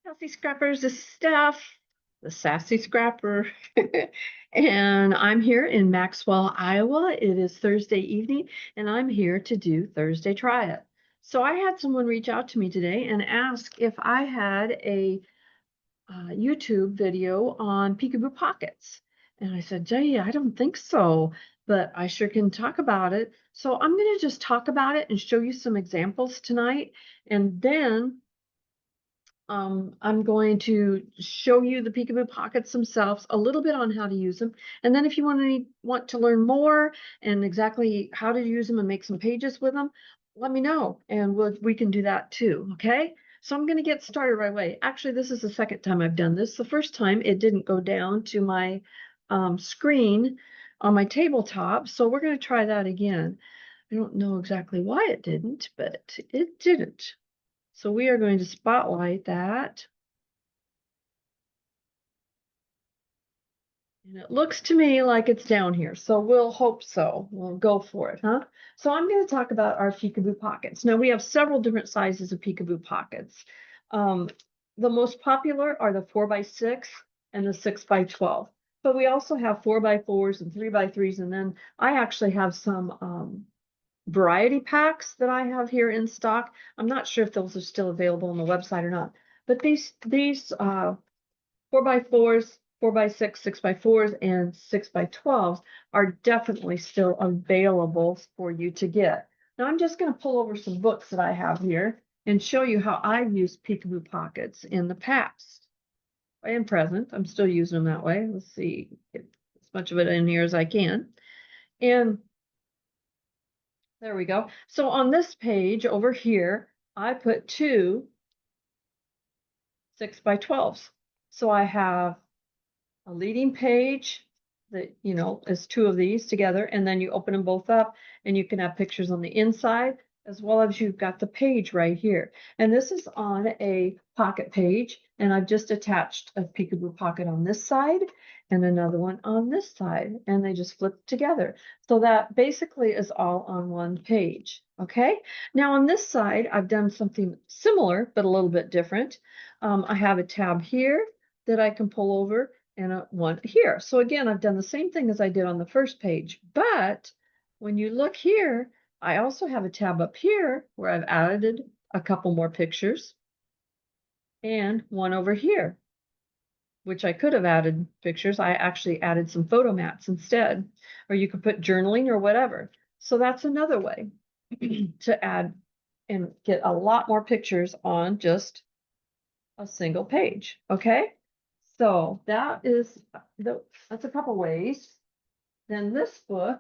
Sassy Scrappers, this is Steph, the Sassy Scrapper. And I'm here in Maxwell, Iowa. It is Thursday evening, and I'm here to do Thursday Try It. So I had someone reach out to me today and ask if I had a YouTube video on peekaboo pockets. And I said, Jay, I don't think so, but I sure can talk about it. So I'm going to just talk about it and show you some examples tonight. And then I'm going to show you the peekaboo pockets themselves, a little bit on how to use them. And then if you want to learn more and exactly how to use them and make some pages with them, let me know and we can do that too. Okay. So I'm going to get started right away. Actually, this is the second time I've done this. The first time it didn't go down to my screen on my tabletop. So we're going to try that again. I don't know exactly why it didn't, but it didn't. So we are going to spotlight that. And it looks to me like it's down here. So we'll hope so. We'll go for it, huh? So I'm going to talk about our peekaboo pockets. Now we have several different sizes of peekaboo pockets. The most popular are the 4x6 and the 6x12. But we also have 4x4s and 3x3s. And then I actually have some variety packs that I have here in stock. I'm not sure if those are still available on the website or not, but these 4x4s, 4x6, 6x4s, and 6x12s are definitely still available for you to get. Now I'm just going to pull over some books that I have here and show you how I've used peekaboo pockets in the past and present. I'm still using them that way. Let's see, get as much of it in here as I can. And there we go. So on this page over here, I put two 6x12s. So I have a leading page that, is two of these together, and then you open them both up and you can have pictures on the inside as well as you've got the page right here. And this is on a pocket page, and I've just attached a peekaboo pocket on this side and another one on this side, and they just flip together. So that basically is all on one page. Okay, now on this side, I've done something similar, but a little bit different. I have a tab here that I can pull over and one here. So again, I've done the same thing as I did on the first page, but when you look here, I also have a tab up here where I've added a couple more pictures and one over here, which I could have added pictures. I actually added some photo mats instead, or you could put journaling or whatever. So that's another way to add and get a lot more pictures on just a single page. Okay. So that's a couple ways. Then this book,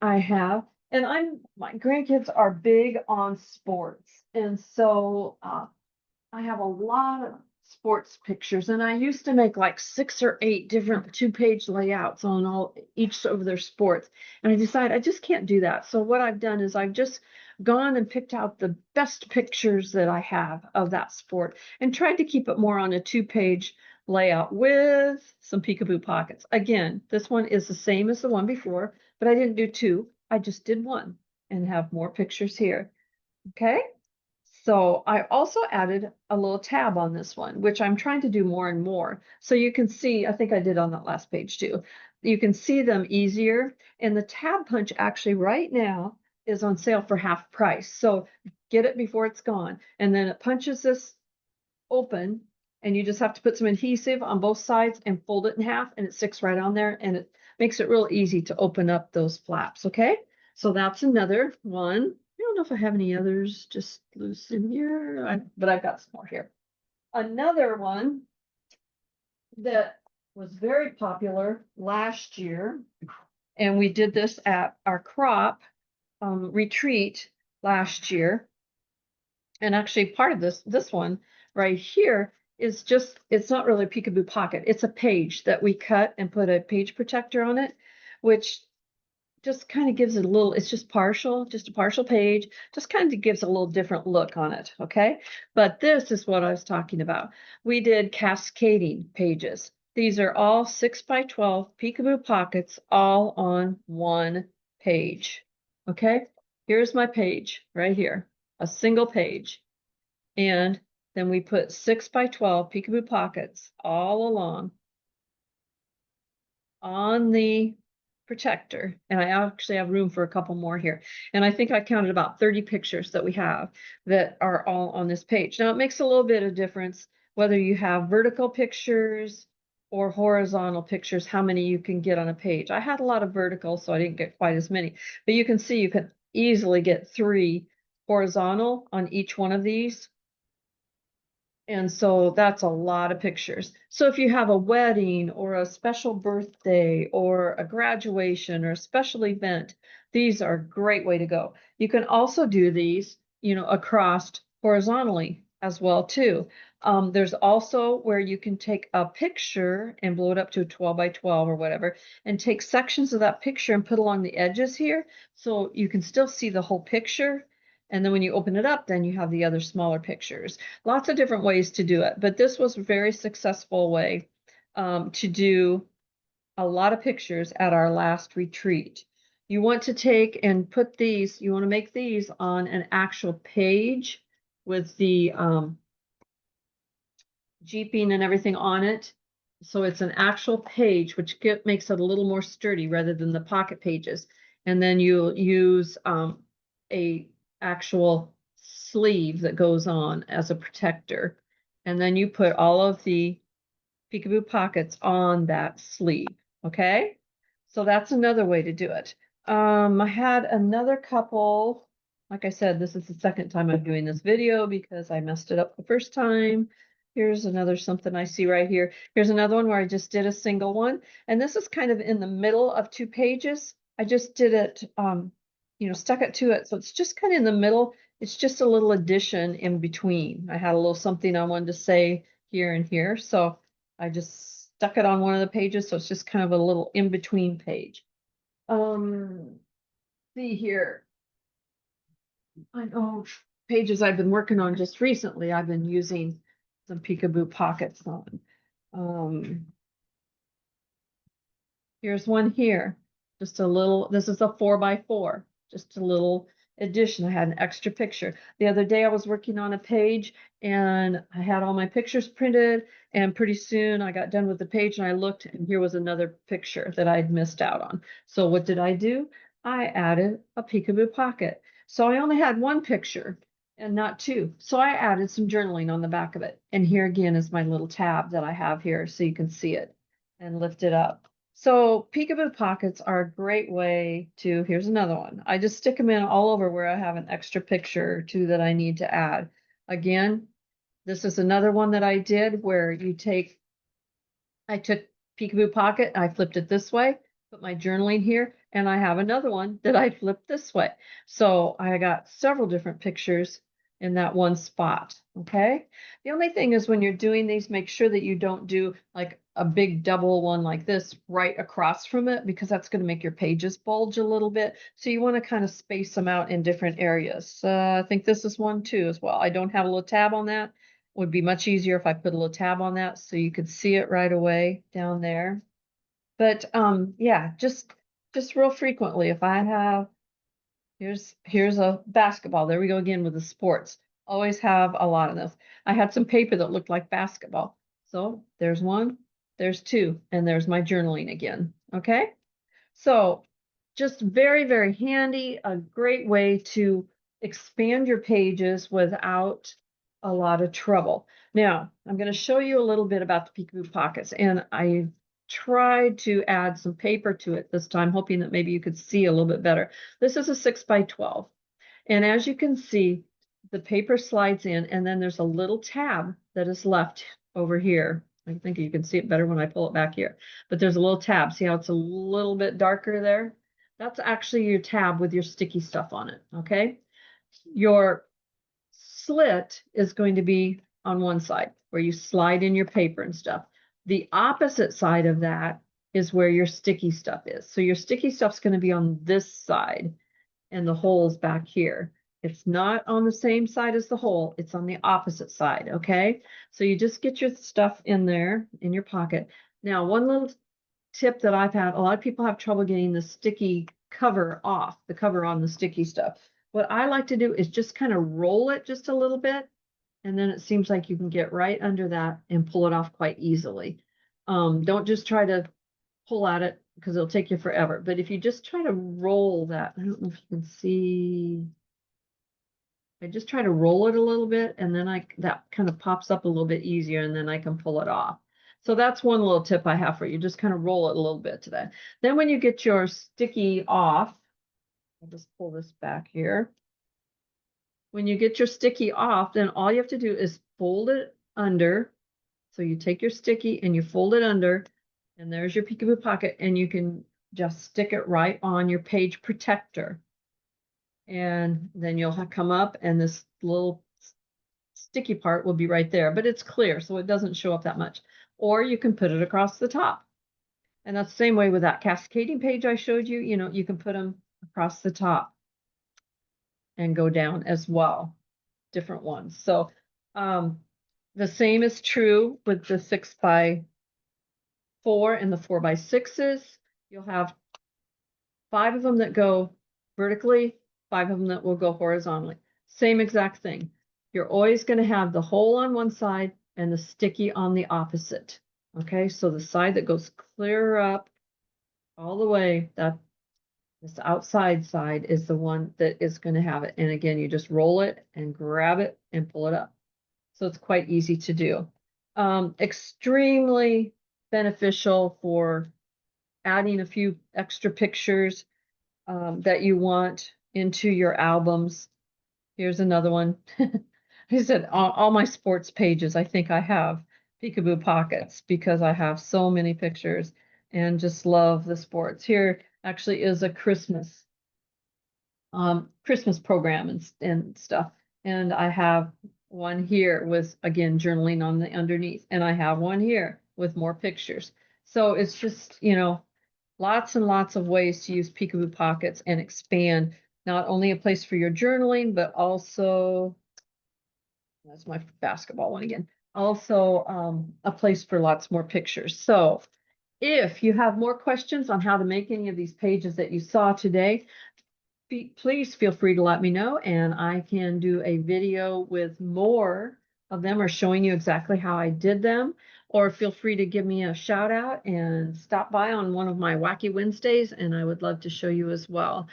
I have, and my grandkids are big on sports, and so I have a lot of sports pictures, and I used to make like 6 or 8 different 2-page layouts on each of their sports, and I decided I just can't do that. So what I've done is I've just gone and picked out the best pictures that I have of that sport and tried to keep it more on a 2-page layout with some peekaboo pockets. Again, this one is the same as the one before, but I didn't do 2. I just did 1 and have more pictures here. Okay. So I also added a little tab on this one, which I'm trying to do more and more. So you can see, I think I did on that last page too. You can see them easier. And the tab punch actually right now is on sale for half price. So get it before it's gone. And then it punches this open, and you just have to put some adhesive on both sides and fold it in half, and it sticks right on there, and it makes it real easy to open up those flaps. Okay. So that's another one. I don't know if I have any others just loose in here, but I've got some more here. Another one that was very popular last year, and we did this at our crop retreat last year. And actually part of this one right here is just, it's not really a peekaboo pocket. It's a page that we cut and put a page protector on it, which just kind of gives it a little, it's just a partial page, just kind of gives a little different look on it. Okay. But this is what I was talking about. We did cascading pages. These are all 6x12 peekaboo pockets, all on one page. Okay. Here's my page right here, a single page. And then we put 6 by 12 peekaboo pockets all along on the protector. And I actually have room for a couple more here. And I think I counted about 30 pictures that we have that are all on this page. Now it makes a little bit of difference whether you have vertical pictures or horizontal pictures, how many you can get on a page. I had a lot of vertical, so I didn't get quite as many. But you can see you can easily get 3 horizontal on each one of these. And so that's a lot of pictures. So if you have a wedding or a special birthday or a graduation or a special event, these are a great way to go. You can also do these, across horizontally as well too. There's also where you can take a picture and blow it up to a 12 by 12 or whatever, and take sections of that picture and put along the edges here, so you can still see the whole picture. And then when you open it up, then you have the other smaller pictures. Lots of different ways to do it, but this was a very successful way to do a lot of pictures at our last retreat. You want to take and put these, you want to make these on an actual page with the jeeping and everything on it. So it's an actual page, which makes it a little more sturdy rather than the pocket pages. And then you'll use a actual sleeve that goes on as a protector. And then you put all of the peekaboo pockets on that sleeve. Okay, so that's another way to do it. I had another couple. Like I said, this is the second time I'm doing this video because I messed it up the first time. Here's another something I see right here. Here's another one where I just did a single one. And this is kind of in the middle of 2 pages. I just did it, stuck it to it. So it's just kind of in the middle. It's just a little addition in between. I had a little something I wanted to say here and here. So I just stuck it on one of the pages. So it's just kind of a little in-between page. See here. I know pages I've been working on just recently, I've been using some peekaboo pockets on. Here's one here. Just a little, this is a 4 by 4, just a little addition. I had an extra picture. The other day I was working on a page and I had all my pictures printed, and pretty soon I got done with the page and I looked and here was another picture that I'd missed out on. So what did I do? I added a peekaboo pocket. So I only had 1 picture and not 2. So I added some journaling on the back of it. And here again is my little tab that I have here so you can see it and lift it up. So peekaboo pockets are a great way to, here's another one. I just stick them in all over where I have an extra picture or 2 that I need to add. Again, this is another one that I did where I took peekaboo pocket, I flipped it this way, put my journaling here, and I have another one that I flipped this way. So I got several different pictures in that one spot. Okay. The only thing is when you're doing these, make sure that you don't do like a big double one like this right across from it, because that's going to make your pages bulge a little bit. So you want to kind of space them out in different areas. I think this is one too as well. I don't have a little tab on that. Would be much easier if I put a little tab on that so you could see it right away down there. But yeah, just real frequently, if I have, here's a basketball. There we go again with the sports. Always have a lot of this. I had some paper that looked like basketball. So there's 1, there's 2, and there's my journaling again. Okay. So just very, very handy, a great way to expand your pages without a lot of trouble. Now, I'm going to show you a little bit about the peekaboo pockets, and I tried to add some paper to it this time, hoping that maybe you could see a little bit better. This is a 6 by 12, and as you can see, the paper slides in, and then there's a little tab that is left over here. I think you can see it better when I pull it back here, but there's a little tab. See how it's a little bit darker there? That's actually your tab with your sticky stuff on it, okay? Your slit is going to be on one side where you slide in your paper and stuff. The opposite side of that is where your sticky stuff is. So your sticky stuff's going to be on this side and the hole's back here. It's not on the same side as the hole, it's on the opposite side, okay? So you just get your stuff in there in your pocket. Now, one little tip that I've had, a lot of people have trouble getting the sticky cover off, the cover on the sticky stuff. What I like to do is just kind of roll it just a little bit and then it seems like you can get right under that and pull it off quite easily. Don't just try to pull at it because it'll take you forever. But if you just try to roll that, I don't know if you can see. I just try to roll it a little bit, and then that kind of pops up a little bit easier, and then I can pull it off. So that's one little tip I have for you. Just kind of roll it a little bit today. Then when you get your sticky off, I'll just pull this back here. When you get your sticky off, then all you have to do is fold it under. So you take your sticky and you fold it under, and there's your peekaboo pocket, and you can just stick it right on your page protector. And then you'll come up, and this little sticky part will be right there, but it's clear, so it doesn't show up that much. Or you can put it across the top. And that's the same way with that cascading page I showed you. You know, you can put them across the top and go down as well, different ones. So the same is true with the 6x4 and the 4x6s. You'll have 5 of them that go vertically, 5 of them that will go horizontally. Same exact thing. You're always going to have the hole on one side and the sticky on the opposite. Okay, so the side that goes clear up all the way, that this outside side is the one that is going to have it. And again, you just roll it and grab it and pull it up. So it's quite easy to do. Extremely beneficial for adding a few extra pictures that you want into your albums. Here's another one. I said all my sports pages, I think I have peekaboo pockets because I have so many pictures and just love the sports. Here actually is a Christmas program and stuff. And I have one here with, again, journaling on the underneath. And I have one here with more pictures. So it's just, you know, lots and lots of ways to use peekaboo pockets and expand not only a place for your journaling, but also, that's my basketball one again, also a place for lots more pictures. So if you have more questions on how to make any of these pages that you saw today, please feel free to let me know, and I can do a video with more of them or showing you exactly how I did them. Or feel free to give me a shout out and stop by on one of my Wacky Wednesdays, and I would love to show you as well.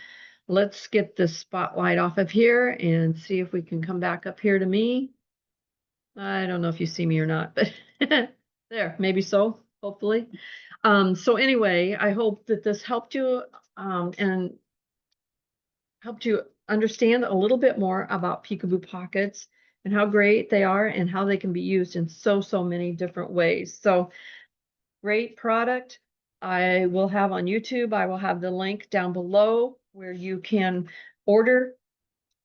Let's get the spotlight off of here and see if we can come back up here to me. I don't know if you see me or not, but there, maybe so, hopefully. So anyway, I hope that this helped you and helped you understand a little bit more about peekaboo pockets and how great they are and how they can be used in so many different ways. So great product. I will have on YouTube, I will have the link down below where you can order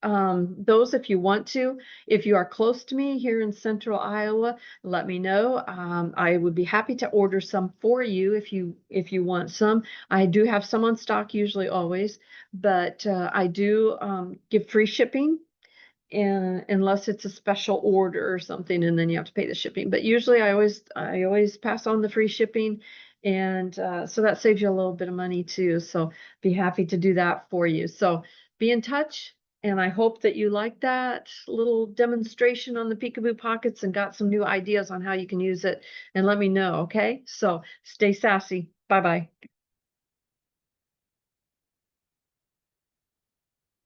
those if you want to. If you are close to me here in central Iowa, let me know. I would be happy to order some for you if you want some. I do have some on stock, usually always, but I do give free shipping, and unless it's a special order or something, and then you have to pay the shipping. But usually I always pass on the free shipping, and so that saves you a little bit of money too. So be happy to do that for you. So be in touch, and I hope that you like that little demonstration on the peekaboo pockets and got some new ideas on how you can use it, and let me know. Okay, so stay sassy. Bye bye.